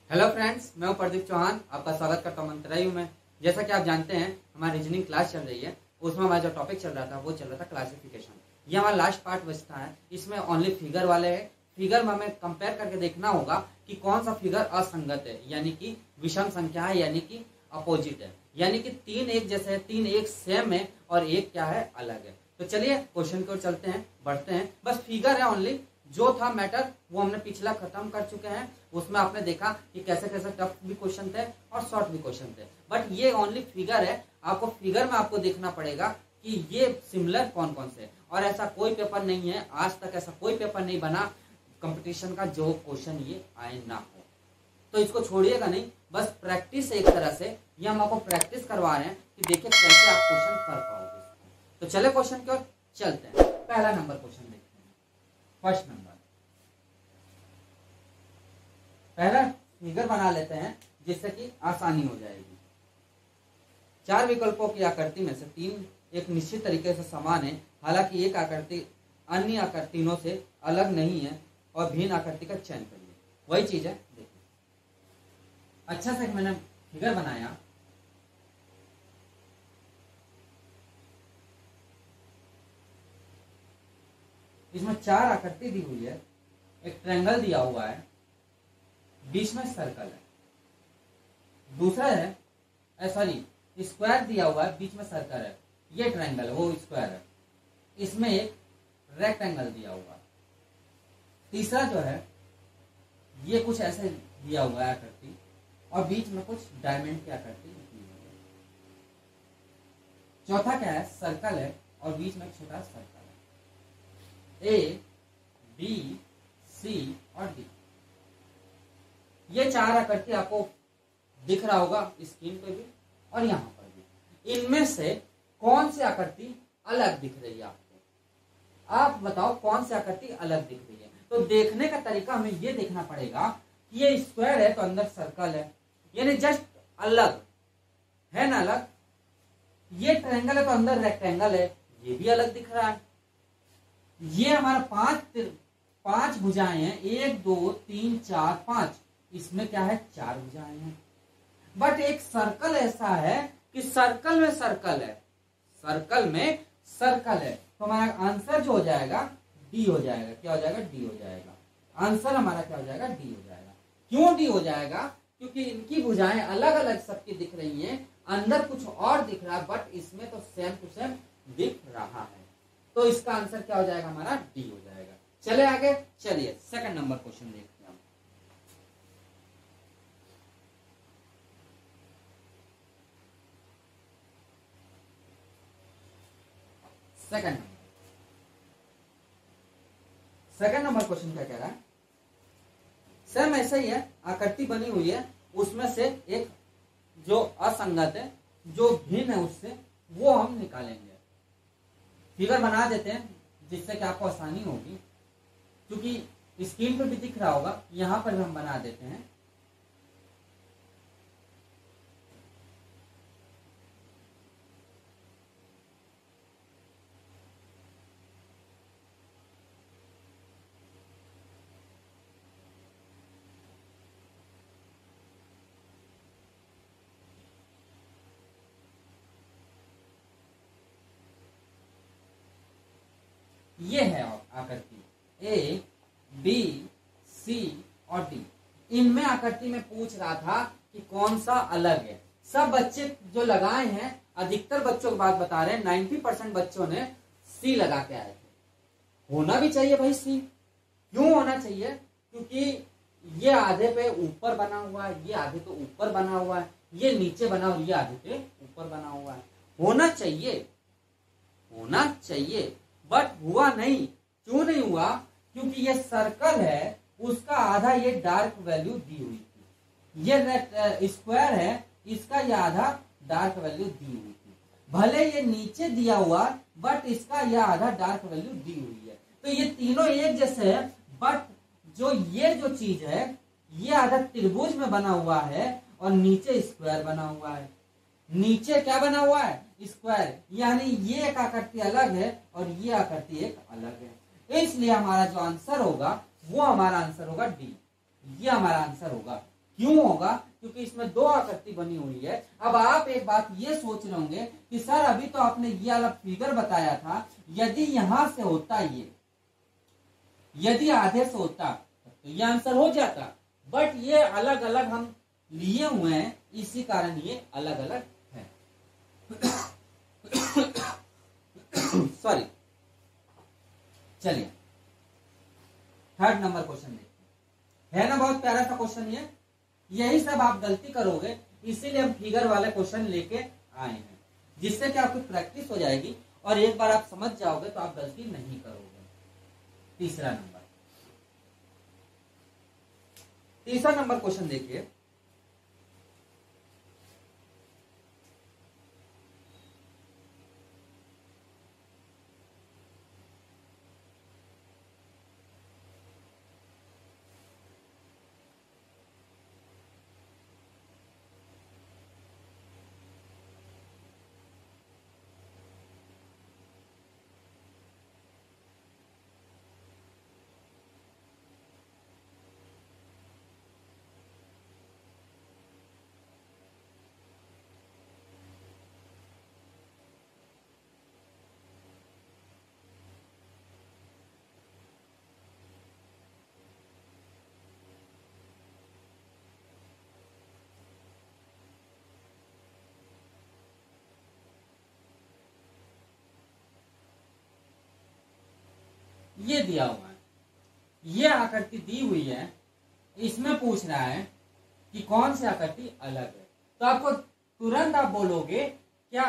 Hello friends, मैं हूं प्रदीप चौहान। आपका स्वागत करता हूं मंत्रालय में। जैसा कि आप जानते हैं, हमारी रीजनिंग क्लास चल रही है। उसमें हमारा जो टॉपिक चल रहा था वो चल रहा था क्लासिफिकेशन। ये हमारा लास्ट पार्ट बचता है। इसमें ओनली फिगर वाले है। फिगर में हमें कंपेयर करके देखना होगा कि कौन सा फिगर असंगत है, यानी कि विषम संख्या है, यानी कि अपोजिट है, यानी कि तीन एक जैसे है, तीन एक सेम है और एक क्या है, अलग है। तो चलिए क्वेश्चन की ओर चलते हैं, बढ़ते हैं। बस फिगर है ओनली, जो था मैटर वो हमने पिछला खत्म कर चुके हैं। उसमें आपने देखा कि कैसे कैसे टफ भी क्वेश्चन थे और शॉर्ट भी क्वेश्चन थे। बट ये ओनली फिगर है। आपको फिगर में आपको देखना पड़ेगा कि ये सिमिलर कौन कौन से, और ऐसा कोई पेपर नहीं है, आज तक ऐसा कोई पेपर नहीं बना कंपटीशन का जो क्वेश्चन ये आए ना हो। तो इसको छोड़िएगा नहीं, बस प्रैक्टिस एक तरह से ये हम आपको प्रैक्टिस करवा रहे हैं कि देखिए कैसे आप क्वेश्चन कर पाओगे। तो चले क्वेश्चन की ओर चलते हैं। पहला नंबर क्वेश्चन देखते हैं, फर्स्ट नंबर। पहला फिगर बना लेते हैं जिससे कि आसानी हो जाएगी। चार विकल्पों की आकृति में से तीन एक निश्चित तरीके से समान है, हालांकि एक आकृति अन्य आकृतियों से अलग नहीं है और भिन्न आकृति का चयन करिए। वही चीज है, देखिए अच्छा से मैंने फिगर बनाया। इसमें चार आकृति दी हुई है, एक ट्रायंगल दिया हुआ है, बीच में सर्कल है। दूसरा है सॉरी स्क्वायर दिया हुआ है, बीच में सर्कल है, ये ट्रायंगल है, वो स्क्वायर है। इसमें एक रेक्टेंगल दिया हुआ है। तीसरा जो है ये कुछ ऐसे दिया हुआ है आकृति, और बीच में कुछ डायमंड की आकृति दी हुई है। चौथा क्या है, सर्कल है और बीच में छोटा सर्कल है। ए, बी, सी और डी, ये चार आकृति आपको दिख रहा होगा स्क्रीन पे भी और यहाँ पर भी। इनमें से कौन सी आकृति अलग दिख रही है आपको? आप बताओ कौन सी आकृति अलग दिख रही है। तो देखने का तरीका हमें ये देखना पड़ेगा कि ये स्क्वायर है तो अंदर सर्कल है, यानी जस्ट अलग है ना, अलग। ये ट्रायंगल है तो अंदर रेक्टेंगल है, ये भी अलग दिख रहा है। ये हमारा पांच भुजाएं हैं, 1 2 3 4 5, इसमें क्या है, चार भुजाएं हैं। बट एक सर्कल ऐसा है कि सर्कल में सर्कल है, सर्कल में सर्कल है, तो हमारा आंसर जो हो जाएगा डी हो जाएगा। क्या हो जाएगा, डी हो जाएगा। आंसर हमारा क्या हो जाएगा, डी हो जाएगा। क्यों डी हो जाएगा? क्योंकि इनकी भुजाएं अलग अलग सबकी दिख रही हैं, अंदर कुछ और दिख रहा है, बट इसमें तो सेम टू सेम दिख रहा है। तो इसका आंसर क्या हो जाएगा, हमारा डी हो जाएगा। चले आगे, चलिए सेकंड नंबर क्वेश्चन देखते हैं। सेकंड नंबर क्वेश्चन क्या कह रहा है, सेम ऐसा ही है, आकृति बनी हुई है, उसमें से एक जो असंगत है, जो भिन्न है उससे, वो हम निकालेंगे। फिगर बना देते हैं जिससे कि आपको आसानी होगी, क्योंकि स्क्रीन पर भी दिख रहा होगा, यहां पर भी हम बना देते हैं। ये है आकृति ए, बी, सी और डी। इनमें आकृति में पूछ रहा था कि कौन सा अलग है। सब बच्चे जो लगाए हैं, अधिकतर बच्चों की बात बता रहे हैं, 90% बच्चों ने सी लगा के आए थे। होना भी चाहिए भाई सी। क्यों होना चाहिए? क्योंकि ये आधे पे ऊपर बना हुआ है, ये आधे पे ऊपर बना हुआ है, ये नीचे बना हुआ है, ये आधे पे ऊपर बना हुआ है। होना चाहिए, होना चाहिए, बट हुआ नहीं। क्यों नहीं हुआ? क्योंकि ये सर्कल है, उसका आधा ये डार्क वैल्यू दी हुई थी। ये स्क्वायर है, इसका ये आधा डार्क वैल्यू दी हुई थी। भले ये नीचे दिया हुआ, बट इसका यह आधा डार्क वैल्यू दी हुई है। तो ये तीनों एक जैसे है, बट जो ये जो चीज है, ये आधा त्रिभुज में बना हुआ है और नीचे स्क्वायर बना हुआ है। नीचे क्या बना हुआ है, स्क्वायर, यानी ये एक आकृति अलग है और ये आकृति एक अलग है। इसलिए हमारा जो आंसर होगा वो हमारा आंसर होगा डी। ये हमारा आंसर होगा। क्यों होगा? क्योंकि इसमें दो आकृति बनी हुई है। अब आप एक बात ये सोच रहे होंगे कि सर अभी तो आपने ये वाला फिगर बताया था, यदि यहां से होता ये, यदि आधे से होता तो ये आंसर हो जाता, बट ये अलग अलग हम लिए हुए हैं, इसी कारण ये अलग अलग है। सॉरी। चलिए थर्ड नंबर क्वेश्चन देखते हैं। है ना बहुत प्यारा सा क्वेश्चन ये। यही सब आप गलती करोगे, इसीलिए हम फिगर वाले क्वेश्चन लेके आए हैं, जिससे कि आपकी प्रैक्टिस हो जाएगी और एक बार आप समझ जाओगे तो आप गलती नहीं करोगे। तीसरा नंबर क्वेश्चन देखिए। ये दिया हुआ है, ये आकृति दी हुई है, इसमें पूछ रहा है कि कौन सी आकृति अलग है। तो आपको तुरंत आप बोलोगे क्या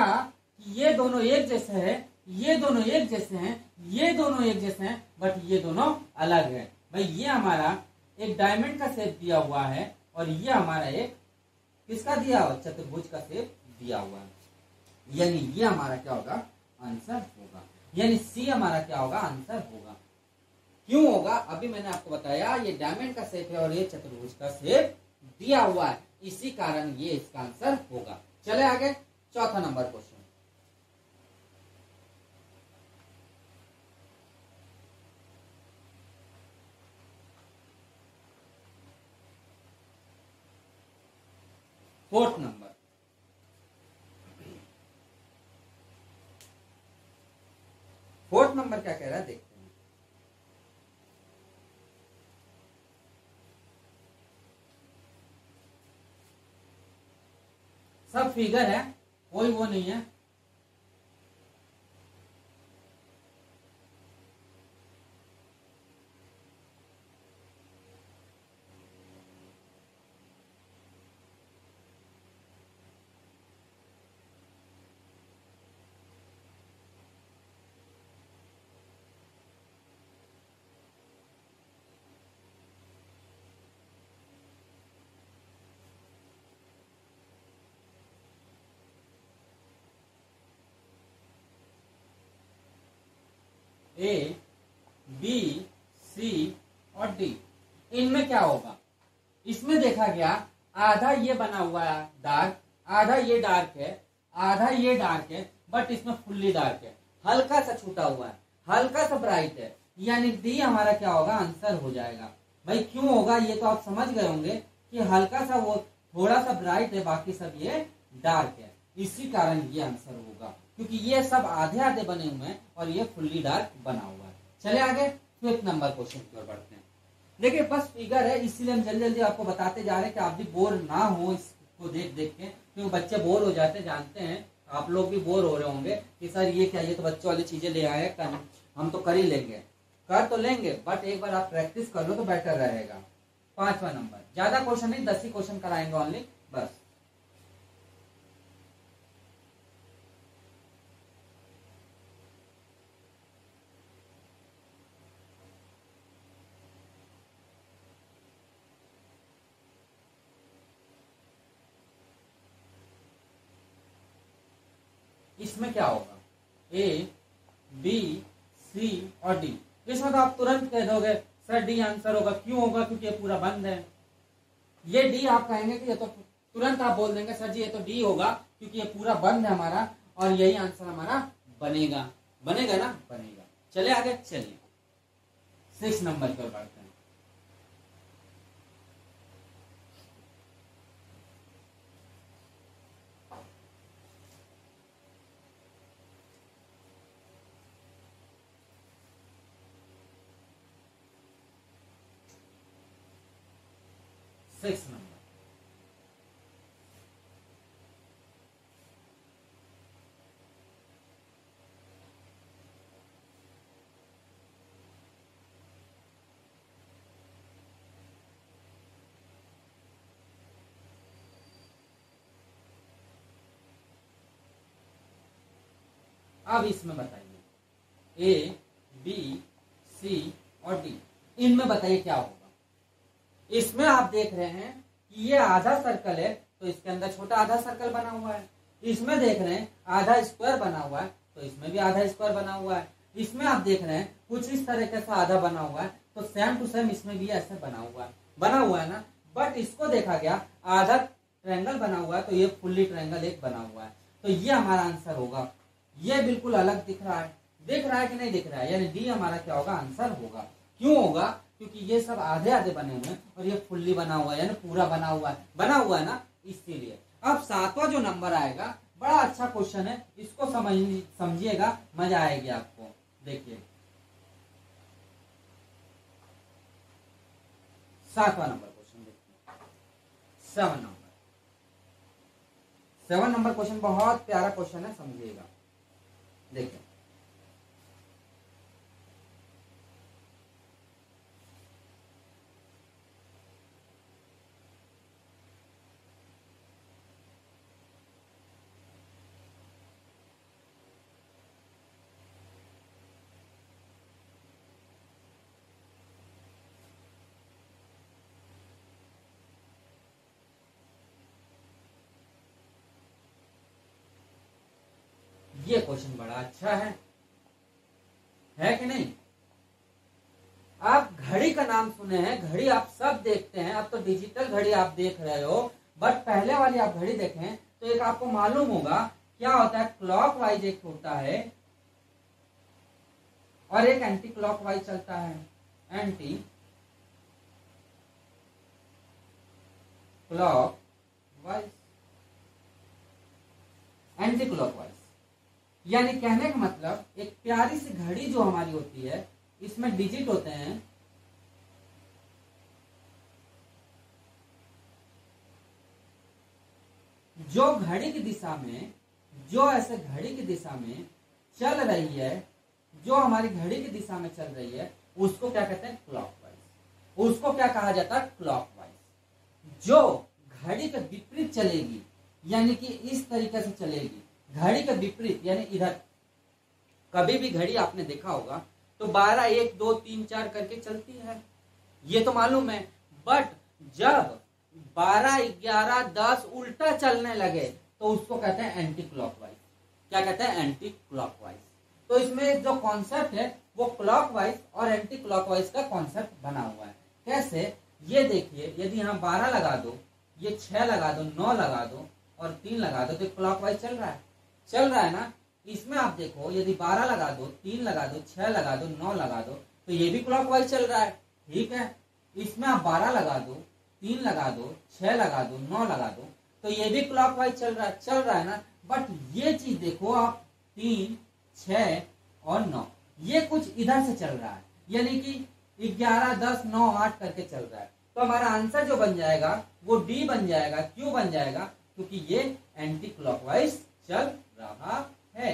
कि ये दोनों एक जैसे हैं, ये दोनों एक जैसे हैं, ये दोनों एक जैसे हैं, बट ये दोनों अलग है। भाई ये हमारा एक डायमंड का शेप दिया हुआ है और ये हमारा एक किसका दिया हुआ, चतुर्भुज का शेप दिया हुआ है, यानी ये हमारा क्या होगा, आंसर होगा। यानी सी हमारा क्या होगा, आंसर होगा। क्यों होगा? अभी मैंने आपको बताया, ये डायमंड का शेप है और ये चतुर्भुज का शेप दिया हुआ है, इसी कारण ये इसका आंसर होगा। चले आगे, चौथा नंबर क्वेश्चन। फोर्थ नंबर, क्या कह रहा है देखते हैं। सब फिगर है, कोई वो नहीं है। ए, बी, सी और डी, इनमें क्या होगा? इसमें देखा गया आधा ये बना हुआ है डार्क, आधा ये डार्क है, आधा ये डार्क है, बट इसमें फुल्ली डार्क है, हल्का सा छूटा हुआ है, हल्का सा ब्राइट है, यानी डी हमारा क्या होगा, आंसर हो जाएगा। भाई क्यों होगा ये तो आप समझ गए होंगे कि हल्का सा वो थोड़ा सा ब्राइट है, बाकी सब ये डार्क है, इसी कारण ये आंसर होगा, क्योंकि ये सब आधे आधे बने हुए हैं और ये फुल्ली डार्क बना हुआ है। चले आगे, फिफ्थ नंबर क्वेश्चन की ओर बढ़ते हैं। देखिए बस फिगर है, इसीलिए हम जल्दी जल्दी आपको बताते जा रहे हैं कि आप भी बोर ना हो इसको देख देख के, क्योंकि बच्चे बोर हो जाते हैं, जानते हैं आप लोग भी बोर हो रहे होंगे कि सर ये क्या, ये तो बच्चों वाली चीजें ले आए, हम तो कर ही लेंगे, कर तो लेंगे, बट एक बार आप प्रैक्टिस कर लो तो बेटर रहेगा। पांचवा नंबर, ज्यादा क्वेश्चन नहीं, 10 ही क्वेश्चन कराएंगे ओनली, बस। इसमें क्या होगा, ए, बी, सी और डी, इसमें तो आप तुरंत कह दोगे सर डी आंसर होगा। क्यों होगा? क्योंकि ये पूरा बंद है। ये डी आप कहेंगे कि ये तो तुरंत आप बोल देंगे सर जी ये तो डी होगा, क्योंकि ये पूरा बंद है हमारा, और यही आंसर हमारा बनेगा। बनेगा ना? बनेगा। चले आगे, चलिए 6 नंबर पर बढ़ते हैं। 6 नंबर। अब इसमें बताइए ए बी सी और डी, इनमें बताइए क्या होगा। इसमें आप देख रहे हैं कि ये आधा सर्कल है तो इसके अंदर छोटा आधा सर्कल बना हुआ है। इसमें देख रहे हैं आधा स्क्वायर बना हुआ है तो इसमें भी आधा स्क्वायर बना हुआ है। इसमें आप देख रहे हैं कुछ इस तरीके से आधा बना हुआ है तो सेम टू सेम इसमें भी ऐसे बना हुआ है ना। बट इसको देखा गया आधा ट्रायंगल बना हुआ है तो ये फुल्ली ट्रायंगल एक बना हुआ है, तो ये हमारा आंसर होगा। ये बिल्कुल अलग दिख रहा है कि नहीं दिख रहा है, यानी डी हमारा क्या होगा, आंसर होगा। क्यों होगा, क्योंकि ये सब आधे आधे बने हुए हैं और ये फुल्ली बना हुआ है, यानी पूरा बना हुआ है ना, इसीलिए। अब 7वां जो नंबर आएगा, बड़ा अच्छा क्वेश्चन है, इसको समझिएगा, मजा आएगी आपको। देखिए 7वां नंबर क्वेश्चन देखिए, 7 नंबर क्वेश्चन बहुत प्यारा क्वेश्चन है, समझिएगा। देखिए ये क्वेश्चन बड़ा अच्छा है कि नहीं। आप घड़ी का नाम सुने हैं, घड़ी आप सब देखते हैं, अब तो डिजिटल घड़ी आप देख रहे हो, बट पहले वाली आप घड़ी देखें तो एक आपको मालूम होगा क्या होता है, क्लॉकवाइज एक होता है और एक एंटी क्लॉकवाइज चलता है। एंटी क्लॉकवाइज, एंटी क्लॉकवाइज, यानी कहने का मतलब एक प्यारी सी घड़ी जो हमारी होती है, इसमें डिजिट होते हैं, जो घड़ी की दिशा में, जो ऐसे घड़ी की दिशा में चल रही है, जो हमारी घड़ी की दिशा में चल रही है, उसको क्या कहते हैं, क्लॉकवाइज। उसको क्या कहा जाता है, क्लॉकवाइज। जो घड़ी के विपरीत चलेगी, यानी कि इस तरीके से चलेगी, घड़ी के विपरीत, यानी इधर। कभी भी घड़ी आपने देखा होगा तो 12, 1, 2, 3, 4 करके चलती है, ये तो मालूम है। बट जब 12, 11, 10 उल्टा चलने लगे तो उसको कहते हैं एंटी क्लॉकवाइज। क्या कहते हैं, एंटी क्लॉकवाइज। तो इसमें जो कॉन्सेप्ट है वो क्लॉकवाइज और एंटी क्लॉकवाइज का कॉन्सेप्ट बना हुआ है। कैसे, ये देखिए, यदि यहाँ 12 लगा दो, ये 6 लगा दो, 9 लगा दो और 3 लगा दो, तो क्लॉकवाइज चल रहा है ना। इसमें आप देखो, यदि 12 लगा दो, 3 लगा दो, 6 लगा दो, 9 लगा दो, तो ये भी क्लॉकवाइज चल रहा है, ठीक है। इसमें आप 12 लगा दो, 3 लगा दो, 6 लगा दो, 9 लगा दो, तो ये भी क्लॉकवाइज चल रहा है ना। बट ये चीज देखो आप, 3, 6 और 9, ये कुछ इधर से चल रहा है, यानी कि 11, 10, 9, 8 करके चल रहा है। तो हमारा आंसर जो बन जाएगा वो डी बन जाएगा। क्यों बन जाएगा, क्योंकि ये एंटी क्लॉकवाइज चल रहा है,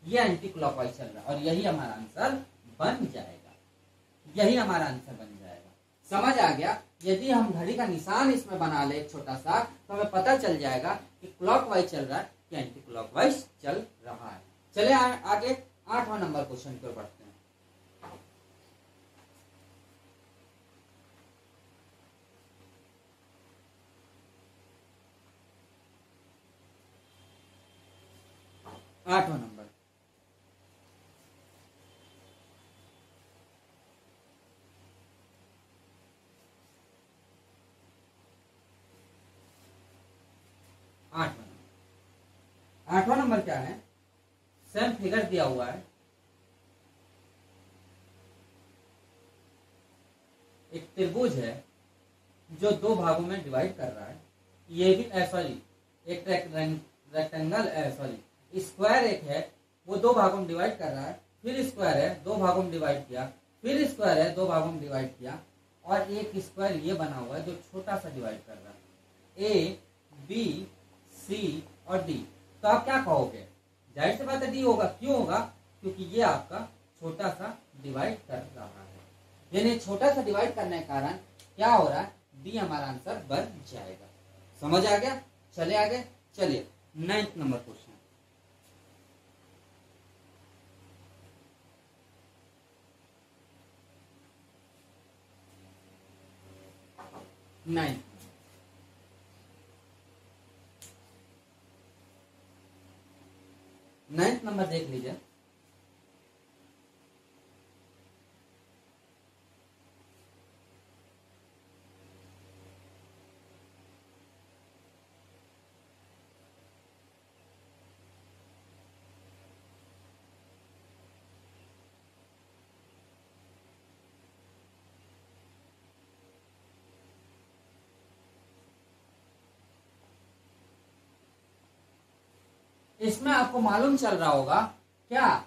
ये एंटी क्लॉकवाइज चल रहा है, और यही हमारा आंसर बन जाएगा, यही हमारा आंसर बन जाएगा। समझ आ गया। यदि हम घड़ी का निशान इसमें बना ले छोटा सा, तो हमें पता चल जाएगा कि क्लॉकवाइज चल रहा है कि एंटी क्लॉकवाइज चल रहा है। चले आगे 8वां नंबर क्वेश्चन की ओर बढ़ते हैं। आठवां नंबर, आठवां नंबर क्या है, सेम फिगर दिया हुआ है, एक त्रिभुज है जो 2 भागों में डिवाइड कर रहा है। ये भी सॉरी, एक रेक्टेंगल सॉरी स्क्वायर एक है, वो 2 भागों में डिवाइड कर रहा है, फिर स्क्वायर है, 2 भागों में डिवाइड किया, फिर स्क्वायर है, 2 भागों में डिवाइड किया, और एक स्क्वायर ये बना हुआ है जो छोटा सा डिवाइड कर रहा है, ए बी सी और डी। तो आप क्या कहोगे, जाहिर सी बात है डी होगा। क्यों होगा, क्योंकि ये आपका छोटा सा डिवाइड कर रहा है, यानी छोटा सा डिवाइड करने के कारण क्या हो रहा है, डी हमारा आंसर बन जाएगा। समझ आ गया, चले आगे। चलिए 9th number question. 9th number देख लीजिए। इसमें आपको मालूम चल रहा होगा क्या,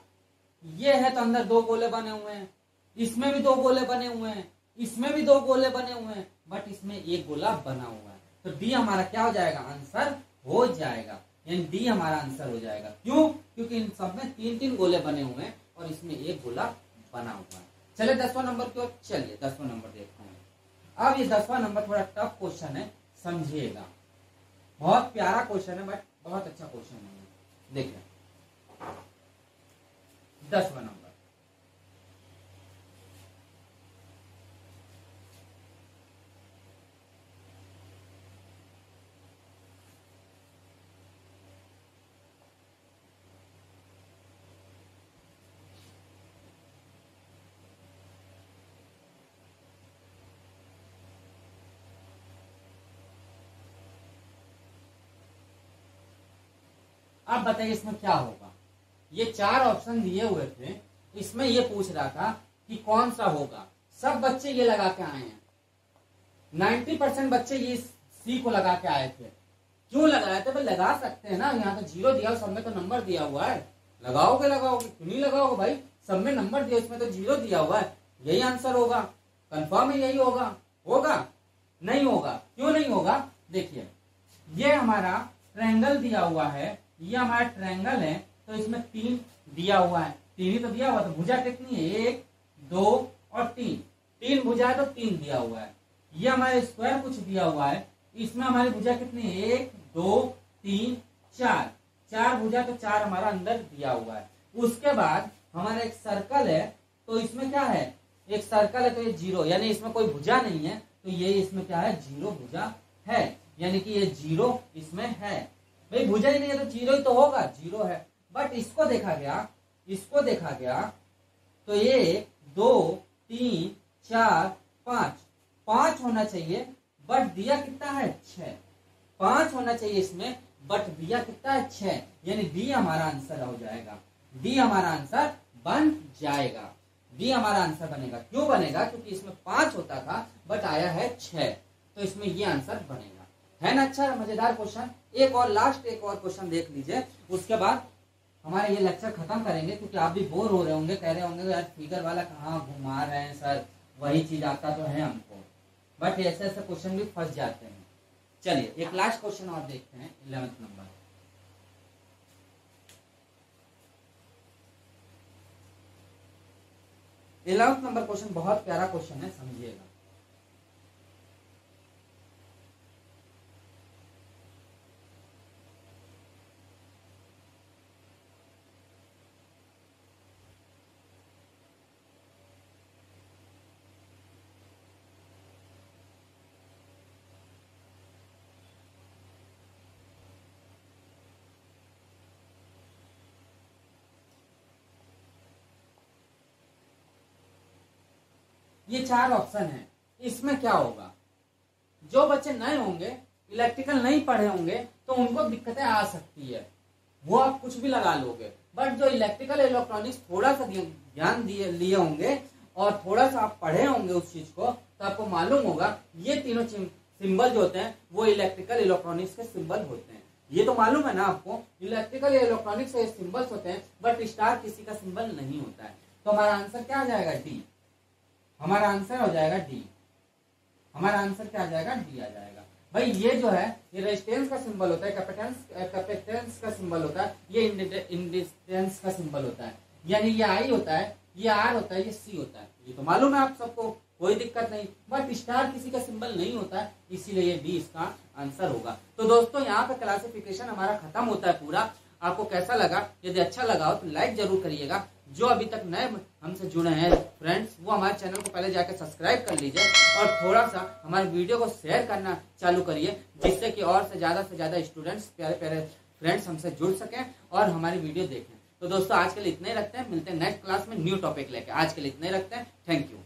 ये है तो अंदर दो गोले बने हुए हैं, इसमें भी दो गोले बने हुए हैं, इसमें भी दो गोले बने हुए हैं, बट इसमें एक गोला बना हुआ है। तो डी हमारा क्या हो जाएगा, आंसर हो जाएगा, यानी डी हमारा आंसर हो जाएगा। क्यों, क्योंकि इन सब में 3-3 गोले बने हुए हैं और इसमें एक गोला बना हुआ है। चलिए 10वां नंबर की ओर चलिए, 10वां नंबर देखते हैं। अब ये 10वां नंबर थोड़ा टफ क्वेश्चन है, समझिएगा। बहुत प्यारा क्वेश्चन है बट बहुत अच्छा क्वेश्चन है। देखिए 10वां नंबर, अब बताइए इसमें क्या होगा। ये 4 ऑप्शन दिए हुए थे, इसमें ये पूछ रहा था कि कौन सा होगा। सब बच्चे ये लगा के आए हैं, 90% बच्चे ये सी को लगा के आए थे। क्यों लगाए थे भाई, लगा सकते हैं ना, यहाँ तो 0 दिया, सब में तो नंबर दिया हुआ है, लगाओगे लगाओगे, क्यों नहीं लगाओगे भाई, सब में नंबर दिया, इसमें तो 0 दिया हुआ है, यही आंसर होगा, कंफर्म है यही होगा। होगा नहीं होगा, क्यों नहीं होगा, देखिए ये हमारा ट्रायंगल दिया हुआ है, ये हमारा ट्रायंगल है, तो इसमें 3 दिया हुआ है, 3 ही तो दिया हुआ, तो भुजा कितनी है, 1 2 और 3 भुजा है तो 3 दिया हुआ है। ये हमारे स्क्वायर कुछ दिया हुआ है, इसमें हमारी भुजा कितनी है, 1 2 3 4 भुजा, तो 4 हमारा अंदर दिया हुआ है। उसके बाद हमारा एक सर्कल है, तो इसमें क्या है, एक सर्कल है तो ये 0, यानी इसमें कोई भुजा नहीं है, तो ये इसमें क्या है, 0 भुजा है, यानी कि ये 0 इसमें है। भाई भुजा ही नहीं है तो 0 ही तो होगा, 0 है। बट इसको देखा गया तो ये 2 3 4 5 होना चाहिए, बट दिया कितना है, 6। 5 होना चाहिए इसमें, बट दिया कितना है, 6, यानी डी हमारा आंसर हो जाएगा, डी हमारा आंसर बन जाएगा, डी हमारा आंसर बनेगा। क्यों बनेगा, क्योंकि इसमें 5 होता था बट आया है 6, तो इसमें ये आंसर बनेगा। है ना, अच्छा मजेदार क्वेश्चन। एक और क्वेश्चन देख लीजिए, उसके बाद हमारे ये लेक्चर खत्म करेंगे, क्योंकि आप भी बोर हो रहे होंगे, कह रहे होंगे यार फिगर वाला कहाँ घुमा रहे हैं सर, वही चीज आता तो है हमको, बट ऐसे ऐसे क्वेश्चन भी फंस जाते हैं। चलिए एक लास्ट क्वेश्चन और देखते हैं, 11th number. 11th number question बहुत प्यारा क्वेश्चन है, समझिएगा। ये 4 ऑप्शन है, इसमें क्या होगा, जो बच्चे नए होंगे, इलेक्ट्रिकल नहीं पढ़े होंगे, तो उनको दिक्कतें आ सकती है, वो आप कुछ भी लगा लोगे। बट जो इलेक्ट्रिकल इलेक्ट्रॉनिक्स थोड़ा सा ध्यान लिए होंगे और थोड़ा सा आप पढ़े होंगे उस चीज को, तो आपको मालूम होगा ये तीनों सिंबल जो होते हैं वो इलेक्ट्रिकल इलेक्ट्रॉनिक्स के सिंबल होते हैं। ये तो मालूम है ना आपको, इलेक्ट्रिकल इलेक्ट्रॉनिक्स के सिंबल्स होते हैं, बट स्टार किसी का सिंबल नहीं होता है। तो हमारा आंसर क्या आ जाएगा, डी, हमारा आंसर हो जाएगा डी। हमारा आंसर क्या आ जाएगा, डी आ जाएगा। भाई ये जो है ये रेजिस्टेंस का सिंबल होता है, कैपेसिटेंस का सिंबल होता है, ये इंडक्टेंस का सिंबल होता है। यानी ये आई होता है, ये आर होता है, ये सी होता है। ये तो मालूम है आप सबको, कोई दिक्कत नहीं। बट स्टार किसी का सिंबल नहीं होता है, इसीलिए ये डी इसका आंसर होगा। तो दोस्तों यहाँ पे क्लासिफिकेशन हमारा खत्म होता है पूरा। आपको कैसा लगा? यदि अच्छा लगा हो तो लाइक जरूर करिएगा। जो अभी तक नए हमसे जुड़े हैं फ्रेंड्स, वो हमारे चैनल को पहले जाकर सब्सक्राइब कर लीजिए और थोड़ा सा हमारे वीडियो को शेयर करना चालू करिए, जिससे कि और से ज्यादा स्टूडेंट्स, प्यारे प्यारे फ्रेंड्स हमसे जुड़ सकें और हमारी वीडियो देखें। तो दोस्तों आज के लिए इतना ही रखते हैं, मिलते हैं नेक्स्ट क्लास में न्यू टॉपिक लेकर। आज के लिए इतना ही रखते हैं, थैंक यू।